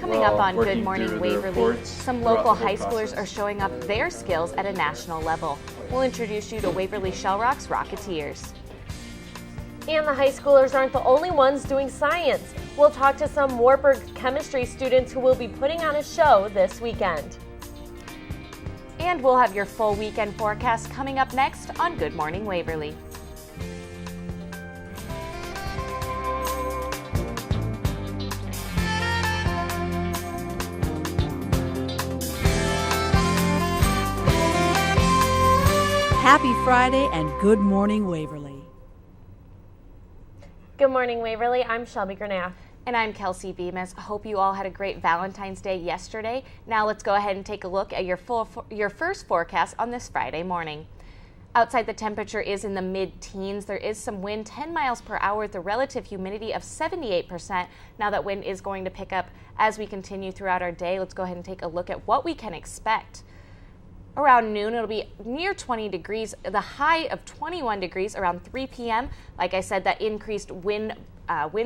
Coming up on Good Morning Waverly, some local high schoolers are showing up their skills at a national level. We'll introduce you to Waverly Shell Rock's Rocketeers. And the high schoolers aren't the only ones doing science. We'll talk to some Wartburg chemistry students who will be putting on a show this weekend. And we'll have your full weekend forecast coming up next on Good Morning Waverly. Happy Friday and Good Morning Waverly. Good morning, Waverly. I'm Shelby Grenath. And I'm Kelsey Bemis. Hope you all had a great Valentine's Day yesterday. Now let's go ahead and take a look at your first forecast on this Friday morning. Outside, the temperature is in the mid-teens. There is some wind, 10 miles per hour with a relative humidity of 78%. Now that wind is going to pick up as we continue throughout our day. Let's go ahead and take a look at what we can expect. Around noon, it'll be near 20 degrees, the high of 21 degrees around 3 p.m. Like I said, that increased wind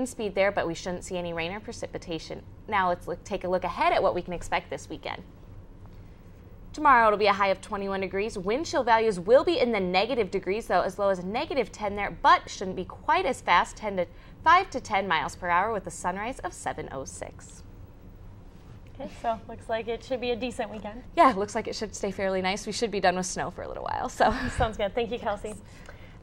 speed there, but we shouldn't see any rain or precipitation. Now let's take a look ahead at what we can expect this weekend. Tomorrow, it'll be a high of 21 degrees. Wind chill values will be in the negative degrees, though, as low as negative 10 there, but shouldn't be quite as fast, 5 to 10 miles per hour with a sunrise of 7:06. Okay, so looks like it should be a decent weekend. Yeah, it looks like it should stay fairly nice. We should be done with snow for a little while. So sounds good. Thank you, Kelsey.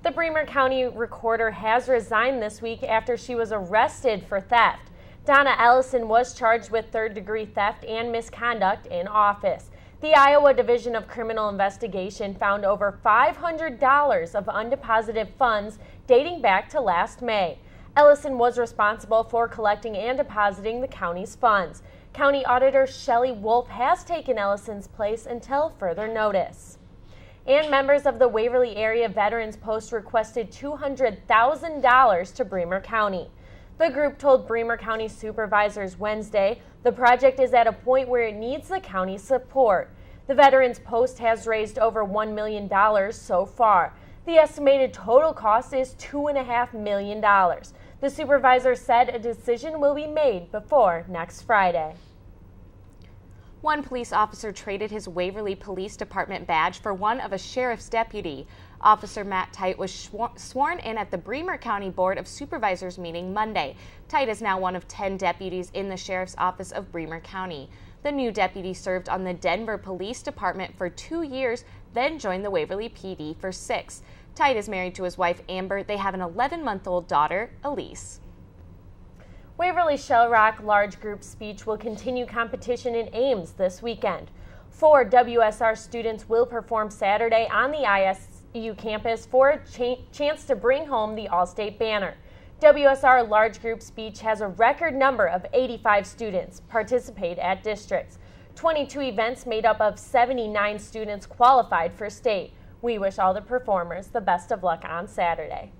The Bremer County recorder has resigned this week after she was arrested for theft. Donna Ellison was charged with third-degree theft and misconduct in office. The Iowa Division of Criminal Investigation found over $500 of undeposited funds dating back to last May. Ellison was responsible for collecting and depositing the county's funds. County Auditor Shelley Wolf has taken Ellison's place until further notice. And members of the Waverly Area Veterans Post requested $200,000 to Bremer County. The group told Bremer County supervisors Wednesday the project is at a point where it needs the county's support. The Veterans Post has raised over $1 million so far. The estimated total cost is $2.5 million. The supervisor said a decision will be made before next Friday. One police officer traded his Waverly Police Department badge for one of a sheriff's deputy. Officer Matt Tite was sworn in at the Bremer County Board of Supervisors meeting Monday. Tite is now one of 10 deputies in the Sheriff's Office of Bremer County. The new deputy served on the Denver Police Department for 2 years, then joined the Waverly PD for 6. Tite is married to his wife Amber. They have an 11-month-old daughter, Elise. Waverly Shell Rock Large Group Speech will continue competition in Ames this weekend. 4 WSR students will perform Saturday on the ISU campus for a chance to bring home the All-State banner. WSR Large Group Speech has a record number of 85 students participate at districts. 22 events made up of 79 students qualified for state. We wish all the performers the best of luck on Saturday.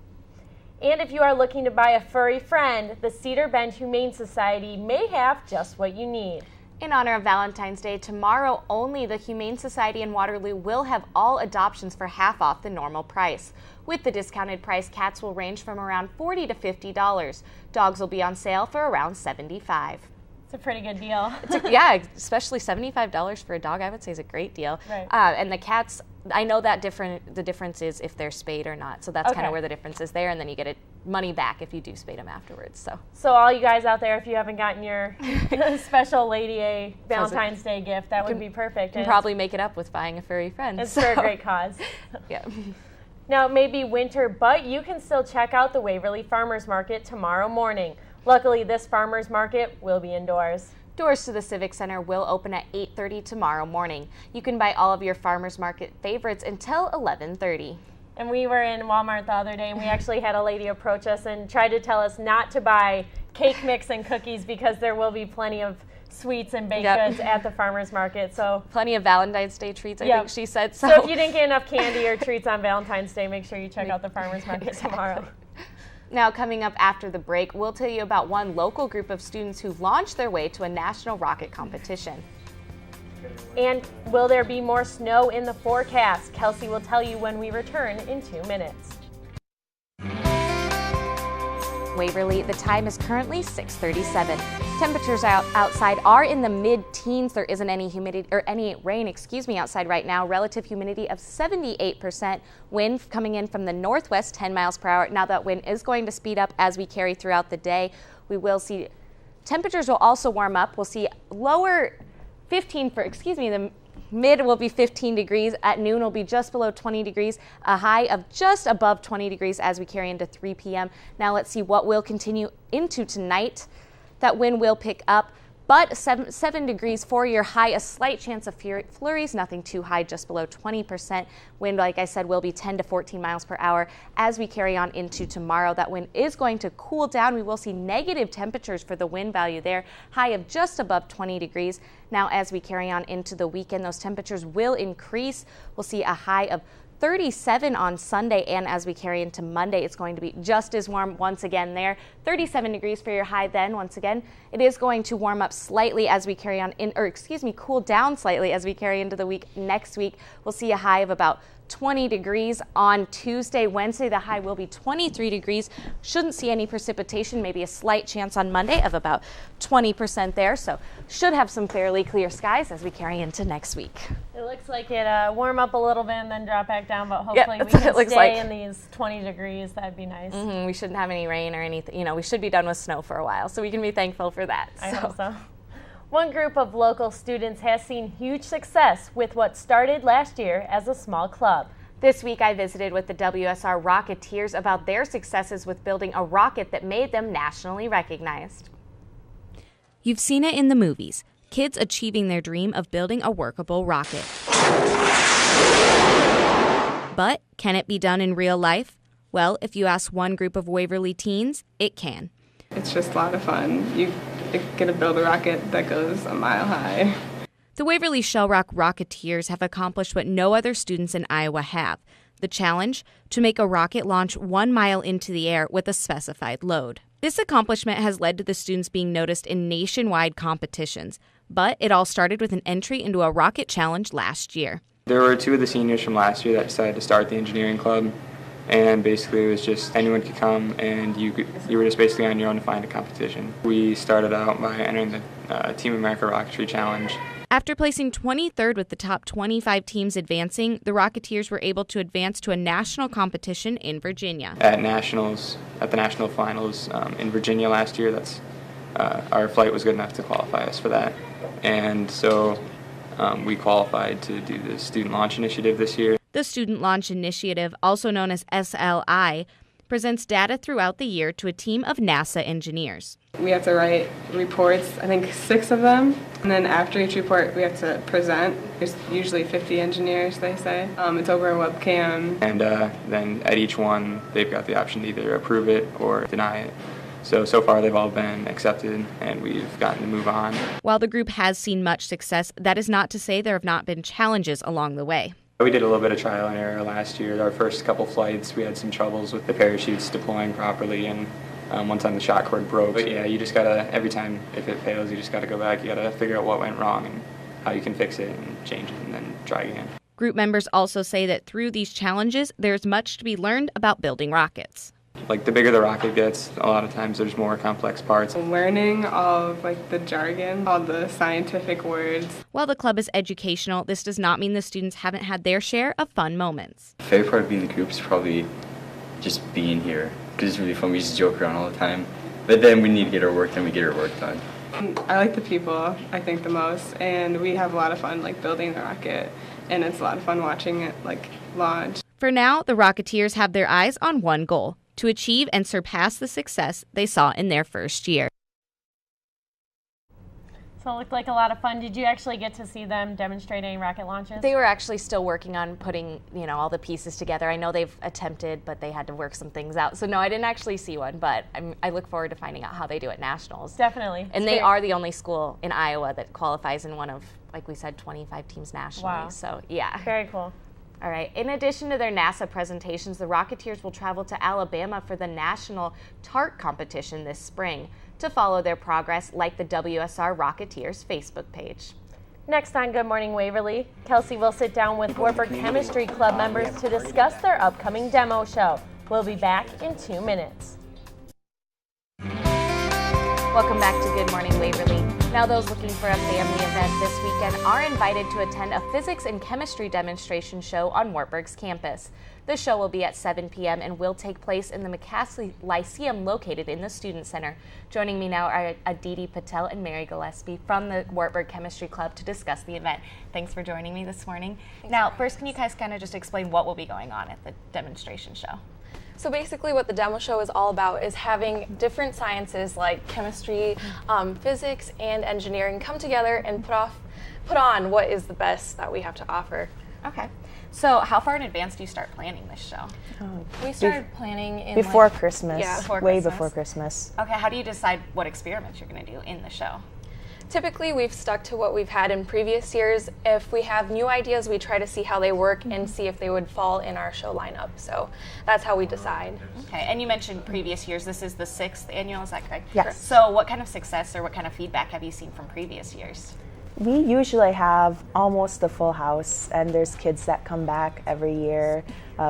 And if you are looking to buy a furry friend, the Cedar Bend Humane Society may have just what you need. In honor of Valentine's Day, tomorrow only the Humane Society in Waterloo will have all adoptions for half off the normal price. With the discounted price, cats will range from around $40 to $50. Dogs will be on sale for around $75. It's a pretty good deal. Yeah, especially $75 for a dog, I would say is a great deal. Right. And the cats, I know that the difference is if they're spayed or not. So that's kind of where the difference is there. And then you get money back if you do spay them afterwards. So all you guys out there, if you haven't gotten your special lady a Valentine's Day gift, that would be perfect. You can probably make it up with buying a furry friend. It's for a great cause. Yeah. Now, it may be winter, but you can still check out the Waverly Farmers Market tomorrow morning. Luckily, this farmers market will be indoors. Doors to the Civic Center will open at 8:30 tomorrow morning. You can buy all of your farmers market favorites until 11:30. And we were in Walmart the other day, and we actually had a lady approach us and tried to tell us not to buy cake mix and cookies because there will be plenty of sweets and baked goods at the farmers market. So plenty of Valentine's Day treats, I think she said. So if you didn't get enough candy or treats on Valentine's Day, make sure you check out the farmers market tomorrow. Now, coming up after the break, we'll tell you about one local group of students who launched their way to a national rocket competition. And will there be more snow in the forecast? Kelsey will tell you when we return in 2 minutes. Waverly. The time is currently 6:37. Temperatures outside are in the mid-teens. There isn't any humidity or any rain, outside right now. Relative humidity of 78%. Wind coming in from the northwest, 10 miles per hour. Now that wind is going to speed up as we carry throughout the day. We will see temperatures will also warm up. We'll see lower 15 for, the mid will be 15 degrees. At noon will be just below 20 degrees, a high of just above 20 degrees as we carry into 3 p.m. Now let's see what will continue into tonight. That wind will pick up, but 7 degrees for your high, a slight chance of flurries, nothing too high, just below 20%. Wind, like I said, will be 10 to 14 miles per hour as we carry on into tomorrow. That wind is going to cool down. We will see negative temperatures for the wind value there, high of just above 20 degrees. Now, as we carry on into the weekend, those temperatures will increase. We'll see a high of 37 on Sunday, and as we carry into Monday, it's going to be just as warm once again there. 37 degrees for your high then. Once again, it is going to warm up slightly as we carry on cool down slightly as we carry into the week. Next week, we'll see a high of about 20 degrees on Tuesday. Wednesday, the high will be 23 degrees. Shouldn't see any precipitation, maybe a slight chance on Monday of about 20% there. So should have some fairly clear skies as we carry into next week. It looks like it warm up a little bit and then drop back down, but hopefully we can stay in these 20 degrees. That'd be nice. We shouldn't have any rain or anything. We should be done with snow for a while, so we can be thankful for that. I hope so. One group of local students has seen huge success with what started last year as a small club. This week I visited with the WSR Rocketeers about their successes with building a rocket that made them nationally recognized. You've seen it in the movies, kids achieving their dream of building a workable rocket. But can it be done in real life? Well, if you ask one group of Waverly teens, it can. It's just a lot of fun. You get to build a rocket that goes a mile high. The Waverly Shell Rock Rocketeers have accomplished what no other students in Iowa have. The challenge? To make a rocket launch 1 mile into the air with a specified load. This accomplishment has led to the students being noticed in nationwide competitions. But it all started with an entry into a rocket challenge last year. There were 2 of the seniors from last year that decided to start the engineering club. And basically it was just anyone could come and you were just basically on your own to find a competition. We started out by entering the Team America Rocketry Challenge. After placing 23rd with the top 25 teams advancing, the Rocketeers were able to advance to a national competition in Virginia. At the national finals in Virginia last year, our flight was good enough to qualify us for that. And so we qualified to do the Student Launch Initiative this year. The Student Launch Initiative, also known as SLI, presents data throughout the year to a team of NASA engineers. We have to write reports, I think 6 of them, and then after each report we have to present. There's usually 50 engineers, they say. It's over a webcam. And then at each one they've got the option to either approve it or deny it. So far they've all been accepted and we've gotten to move on. While the group has seen much success, that is not to say there have not been challenges along the way. We did a little bit of trial and error last year. Our first couple flights, we had some troubles with the parachutes deploying properly, and one time the shock cord broke. But yeah, you just gotta, every time if it fails, you just gotta go back. You gotta figure out what went wrong and how you can fix it and change it and then try again. Group members also say that through these challenges, there's much to be learned about building rockets. Like the bigger the rocket gets, a lot of times there's more complex parts. Learning all of the jargon, all the scientific words. While the club is educational, this does not mean the students haven't had their share of fun moments. Favorite part of being in the group is probably just being here, because it's really fun. We just joke around all the time. But then we need to get our work done, we get our work done. I like the people, I think, the most, and we have a lot of fun building the rocket, and it's a lot of fun watching it launch. For now, the Rocketeers have their eyes on one goal: to achieve and surpass the success they saw in their first year. So it looked like a lot of fun. Did you actually get to see them demonstrating rocket launches? They were actually still working on putting, all the pieces together. I know they've attempted, but they had to work some things out. So no, I didn't actually see one, but I look forward to finding out how they do at nationals. Definitely. And they are the only school in Iowa that qualifies in one of, like we said, 25 teams nationally. Wow. So yeah. Very cool. All right. In addition to their NASA presentations, the Rocketeers will travel to Alabama for the National Tart Competition this spring to follow their progress, like the WSR Rocketeers Facebook page. Next on Good Morning Waverly, Kelsey will sit down with Wartburg Chemistry Club members to discuss their upcoming demo show. We'll be back in 2 minutes. Welcome back to Good Morning Waverly. Now those looking for a family event this weekend are invited to attend a physics and chemistry demonstration show on Wartburg's campus. The show will be at 7 p.m. and will take place in the McCasley Lyceum located in the Student Center. Joining me now are Aditi Patel and Mary Gillespie from the Wartburg Chemistry Club to discuss the event. Thanks for joining me this morning. Now, first, can you guys kind of just explain what will be going on at the demonstration show? So basically what the demo show is all about is having different sciences like chemistry, physics, and engineering come together and put on what is the best that we have to offer. Okay. So how far in advance do you start planning this show? We started planning in before Christmas. Yeah. Before Christmas. Okay, how do you decide what experiments you're going to do in the show? Typically, we've stuck to what we've had in previous years. If we have new ideas, we try to see how they work and see if they would fall in our show lineup. So that's how we decide. Okay, and you mentioned previous years. This is the 6th annual, is that correct? Yes. So what kind of success or what kind of feedback have you seen from previous years? We usually have almost a full house, and there's kids that come back every year,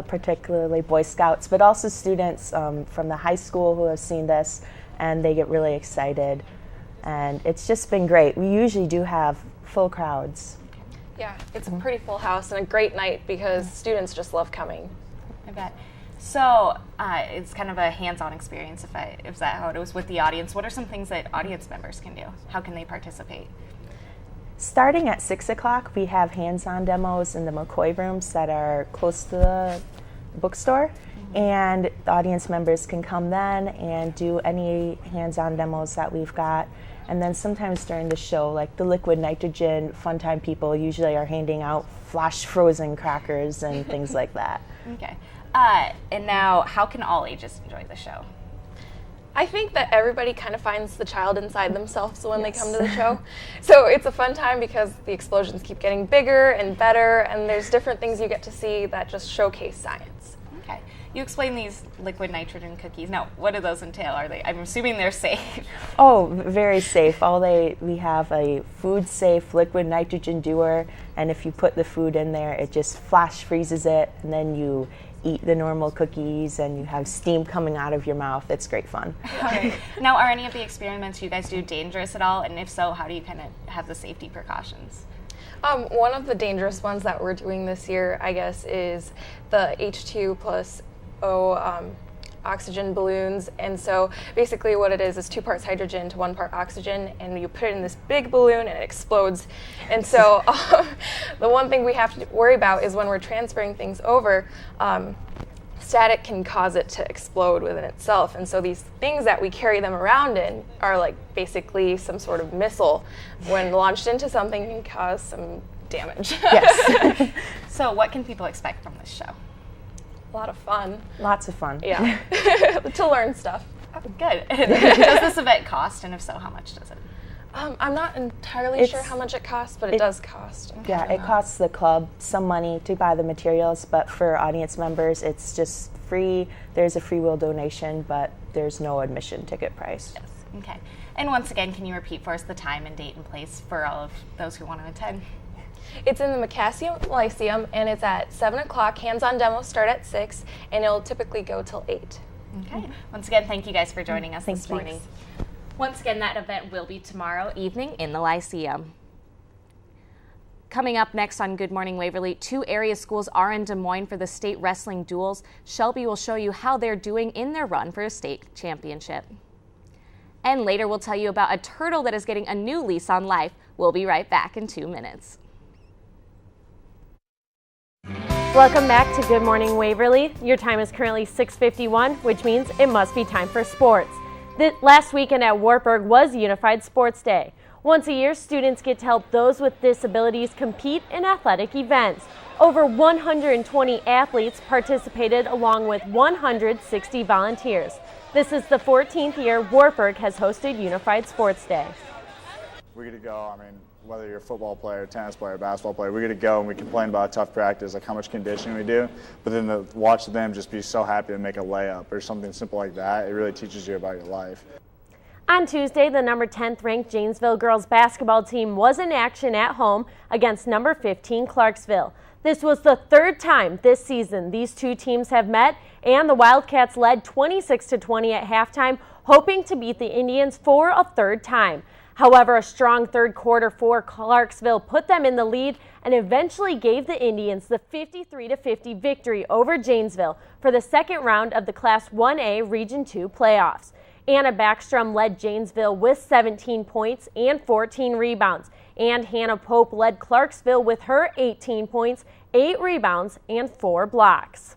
particularly Boy Scouts, but also students from the high school who have seen this, and they get really excited. And it's just been great. We usually do have full crowds. Yeah, it's a pretty full house and a great night because students just love coming. I bet. So it's kind of a hands-on experience, if that how it was with the audience. What are some things that audience members can do? How can they participate? Starting at 6 o'clock, we have hands-on demos in the McCoy rooms that are close to the bookstore. And the audience members can come then and do any hands-on demos that we've got. And then sometimes during the show, like the liquid nitrogen fun time people usually are handing out flash frozen crackers and things like that. Okay. And now, how can all ages enjoy the show? I think that everybody kind of finds the child inside themselves when they come to the show. So it's a fun time because the explosions keep getting bigger and better, and there's different things you get to see that just showcase science. Okay. You explained these liquid nitrogen cookies. Now, what do those entail? I'm assuming they're safe. Oh, very safe. We have a food-safe liquid nitrogen doer, and if you put the food in there, it just flash freezes it, and then you eat the normal cookies, and you have steam coming out of your mouth. It's great fun. Okay. Now, are any of the experiments you guys do dangerous at all? And if so, how do you kind of have the safety precautions? One of the dangerous ones that we're doing this year, I guess, is the H2 plus O oxygen balloons. And so basically what it is 2 parts hydrogen to 1 part oxygen, and you put it in this big balloon and it explodes. And so the one thing we have to worry about is when we're transferring things over, static can cause it to explode within itself. And so these things that we carry them around in are like basically some sort of missile. When launched into something, can cause some damage. Yes. So what can people expect from this show? A lot of fun. Lots of fun. Yeah. To learn stuff. Oh, good. Does this event cost, and if so, how much does it? I'm not entirely sure how much it costs, but it does cost. Yeah, it costs the club some money to buy the materials, but for audience members, it's just free. There's a free will donation, but there's no admission ticket price. Yes. Okay. And once again, can you repeat for us the time and date and place for all of those who want to attend? It's in the McCasley Lyceum, and it's at 7 o'clock. Hands-on demos start at 6, and it'll typically go till 8. Okay. Once again, thank you guys for joining us Thanks, this morning. Once again, that event will be tomorrow evening in the Lyceum. Coming up next on Good Morning Waverly, 2 area schools are in Des Moines for the state wrestling duels. Shelby will show you how they're doing in their run for a state championship. And later we'll tell you about a turtle that is getting a new lease on life. We'll be right back in 2 minutes. Welcome back to Good Morning Waverly. Your time is currently 6:51, which means it must be time for sports. Last weekend at Wartburg was Unified Sports Day. Once a year, students get to help those with disabilities compete in athletic events. Over 120 athletes participated along with 160 volunteers. This is the 14th year Wartburg has hosted Unified Sports Day. We get to go, whether you're a football player, tennis player, basketball player, we get to go and we complain about tough practice, like how much conditioning we do, but then to watch them just be so happy to make a layup or something simple like that, it really teaches you about your life. On Tuesday, the number 10th ranked Janesville girls basketball team was in action at home against number 15 Clarksville. This was the 3rd time this season these two teams have met, and the Wildcats led 26-20 at halftime, hoping to beat the Indians for a third time. However, a strong third quarter for Clarksville put them in the lead and eventually gave the Indians the 53-50 victory over Janesville for the second round of the Class 1A Region 2 playoffs. Anna Backstrom led Janesville with 17 points and 14 rebounds, and Hannah Pope led Clarksville with her 18 points, 8 rebounds, and 4 blocks.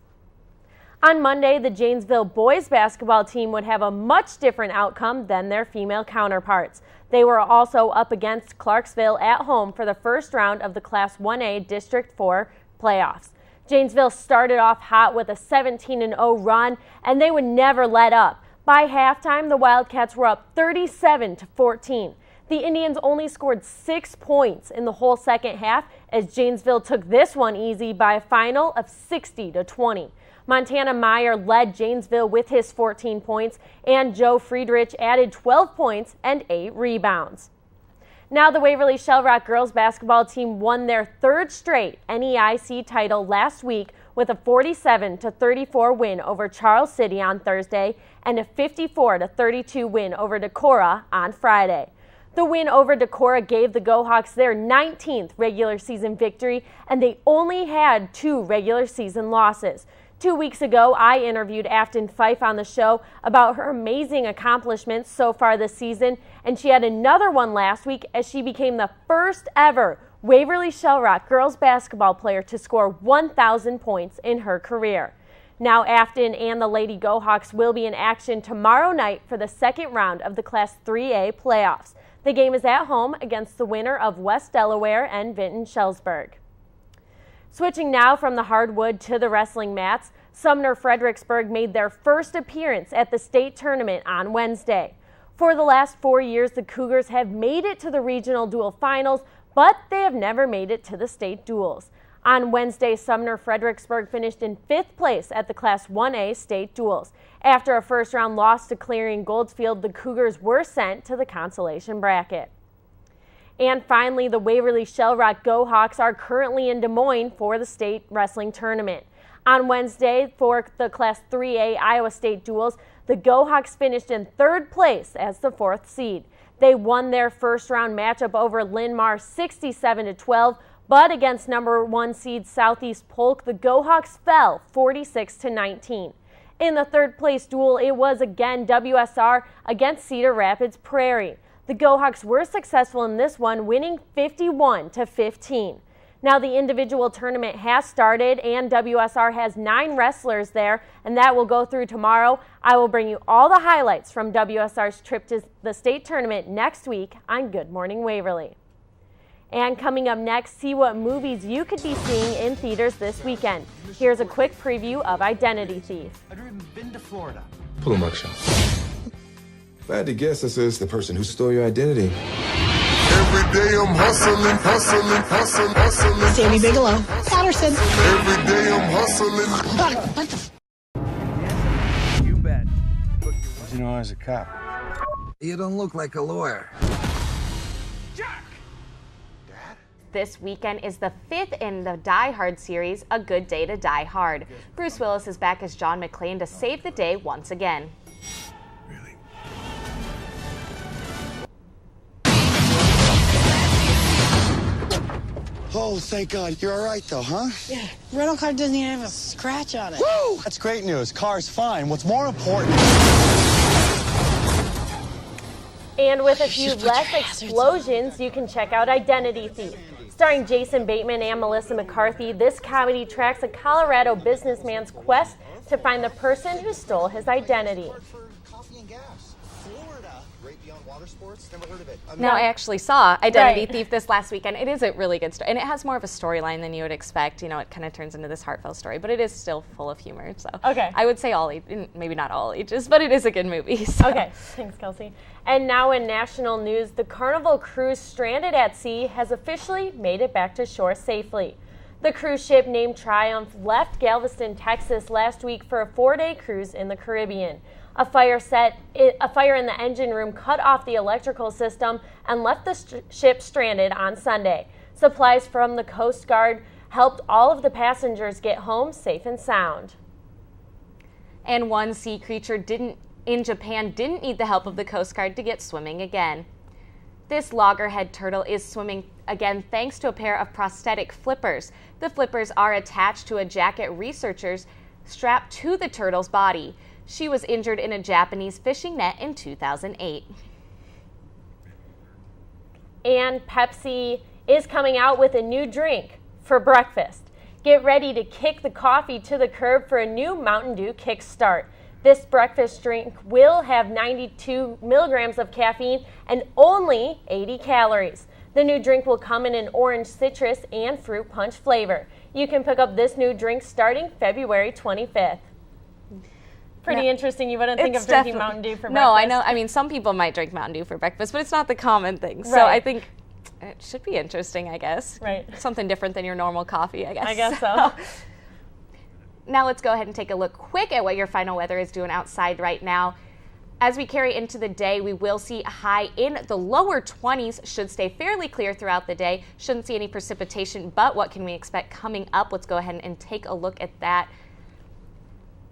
On Monday, the Janesville boys basketball team would have a much different outcome than their female counterparts. They were also up against Clarksville at home for the first round of the Class 1A District 4 playoffs. Janesville started off hot with a 17-0 run, and they would never let up. By halftime, the Wildcats were up 37-14. The Indians only scored 6 points in the whole second half as Janesville took this one easy by a final of 60-20. Montana Meyer led Janesville with his 14 points, and Joe Friedrich added 12 points and 8 rebounds. Now the Waverly Shell Rock girls basketball team won their third straight NEIC title last week with a 47-34 win over Charles City on Thursday and a 54-32 win over Decorah on Friday. The win over Decorah gave the GoHawks their 19th regular season victory, and they only had 2 regular season losses. 2 weeks ago, I interviewed Afton Fife on the show about her amazing accomplishments so far this season, and she had another one last week as she became the first ever Waverly Shell Rock girls basketball player to score 1,000 points in her career. Now Afton and the Lady GoHawks will be in action tomorrow night for the second round of the Class 3A playoffs. The game is at home against the winner of West Delaware and Vinton-Shellsburg. Switching now from the hardwood to the wrestling mats, Sumner Fredericksburg made their first appearance at the state tournament on Wednesday. For the last 4 years, the Cougars have made it to the regional dual finals, but they have never made it to the state duels. On Wednesday, Sumner Fredericksburg finished in 5th place at the Class 1A state duels. After a first-round loss to Clearing Goldsfield, the Cougars were sent to the consolation bracket. And finally, the Waverly Shell Rock GoHawks are currently in Des Moines for the state wrestling tournament. On Wednesday, for the Class 3A Iowa State duels, the GoHawks finished in 3rd place as the 4th seed. They won their first-round matchup over Linn-Mar 67-12, but against number 1 seed Southeast Polk, the GoHawks fell 46-19. In the 3rd place duel, it was again WSR against Cedar Rapids Prairie. The GoHawks were successful in this one, winning 51-15. Now the individual tournament has started and WSR has 9 wrestlers there, and that will go through tomorrow. I will bring you all the highlights from WSR's trip to the state tournament next week on Good Morning Waverly. And coming up next, see what movies you could be seeing in theaters this weekend. Here's a quick preview of Identity Thief. I've been to Florida. Pull a mugshot. If I had to guess, this is the person who stole your identity. Every day I'm hustling. Sammy Bigelow. Patterson. Every day I'm hustling. You bet. You know, as a cop. You don't look like a lawyer. Jack! This weekend is the 5th in the Die Hard series, A Good Day to Die Hard. Bruce Willis is back as John McClane to save the day once again. Oh, thank God. You're all right, though, huh? Yeah, rental car doesn't even have a scratch on it. Woo! That's great news. Car's fine. What's more important... And with a few less explosions, you can check out Identity Thief. Starring Jason Bateman and Melissa McCarthy, this comedy tracks a Colorado businessman's quest to find the person who stole his identity. Now, I actually saw Identity Thief this last weekend. It is a really good story, and it has more of a storyline than you would expect. You know, it kind of turns into this heartfelt story, but it is still full of humor. So I would say all ages, maybe not all ages, but it is a good movie. So. Okay, thanks, Kelsey. And now in national news, the Carnival cruise stranded at sea has officially made it back to shore safely. The cruise ship named Triumph left Galveston, Texas last week for a 4-day cruise in the Caribbean. A fire in the engine room cut off the electrical system and left the ship stranded on Sunday. Supplies from the Coast Guard helped all of the passengers get home safe and sound. And one sea creature didn't in Japan didn't need the help of the Coast Guard to get swimming again. This loggerhead turtle is swimming again thanks to a pair of prosthetic flippers. The flippers are attached to a jacket researchers strapped to the turtle's body. She was injured in a Japanese fishing net in 2008. And Pepsi is coming out with a new drink for breakfast. Get ready to kick the coffee to the curb for a new Mountain Dew Kickstart. This breakfast drink will have 92 milligrams of caffeine and only 80 calories. The new drink will come in an orange, citrus, and fruit punch flavor. You can pick up this new drink starting February 25th. Pretty interesting. You wouldn't think of drinking Mountain Dew for breakfast. No, I know. I mean, some people might drink Mountain Dew for breakfast, but it's not the common thing. So Right. I think it should be interesting, I guess. Right. Something different than your normal coffee, I guess. I guess so. Now let's go ahead and take a look quick at what your final weather is doing outside right now. As we carry into the day, we will see a high in the lower 20s, should stay fairly clear throughout the day. Shouldn't see any precipitation, but what can we expect coming up? Let's go ahead and take a look at that.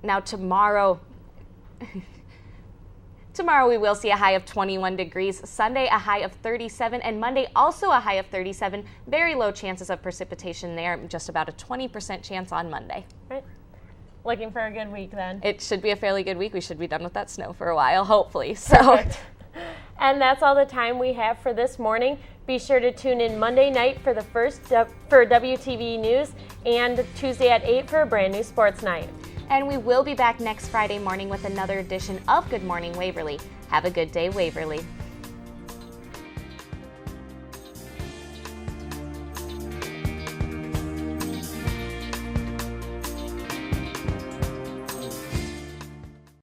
Now tomorrow we will see a high of 21 degrees, Sunday a high of 37, and Monday also a high of 37. Very low chances of precipitation there, just about a 20% chance on Monday. Right. Looking for a good week then. It should be a fairly good week. We should be done with that snow for a while, hopefully. So. Perfect. And that's all the time we have for this morning. Be sure to tune in Monday night for the first for WTV News and Tuesday at 8 for a brand new sports night. And we will be back next Friday morning with another edition of Good Morning Waverly. Have a good day, Waverly.